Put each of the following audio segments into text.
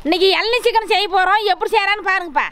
இன்னைக்கு எள்ளி சிக்கன் செய்ய போகிறோம். எப்படி செய்கிறான்னு பாருங்கப்பா.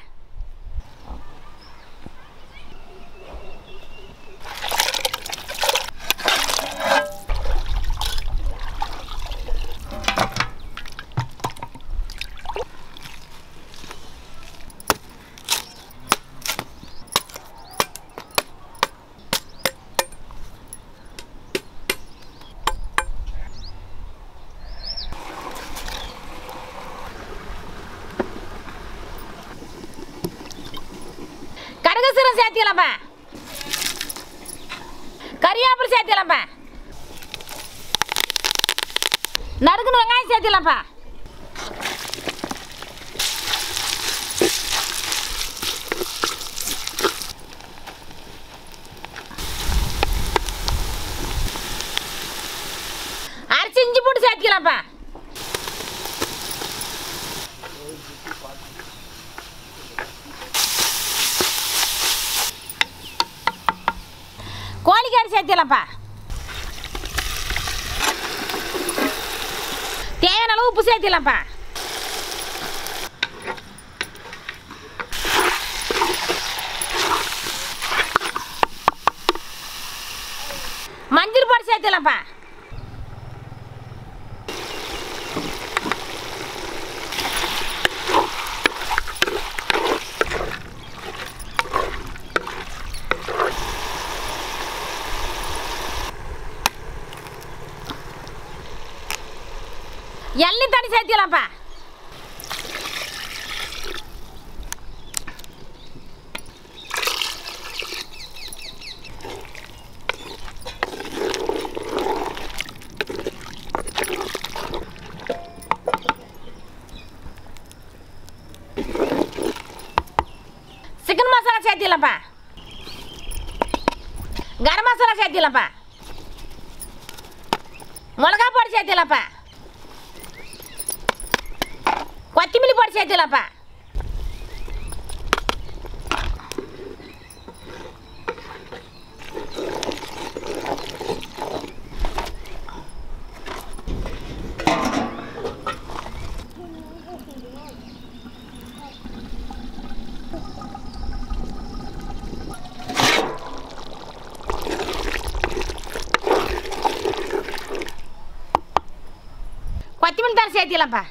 கடுகு சேர்த்திக்கலாம்ப்பா. கறிவேப்பிலை சேர்த்திக்கலாம்ப்பா. நறுக்குன்னு வெங்காயம் சேர்த்திக்கலாம்ப்பா. அரைச்சி இஞ்சி போட்டு சேர்த்திக்கலாம்ப்பா. கோழிக்கறி சேர்த்திக்கலாம்ப்பா. தேவையான அளவு உப்பு சேர்த்திக்கலாம்ப்பா. மஞ்சள் பொடி சேர்த்திக்கலாம்ப்பா. எள்ளி தண்ணி சேர்த்திக்கலாம்ப்பா. சிக்கன் மசாலா சேர்த்திக்கலாம்ப்பா. கரம் மசாலா சேர்த்திக்கலாம்ப்பா. மிளகா பொடி சேர்த்திக்கலாம்ப்பா. கொத்தமல்லி போட்டு சேர்த்துக்கலாம்ப்பா. கொத்தமல்லி தான் சேர்த்துக்கலாம்ப்பா.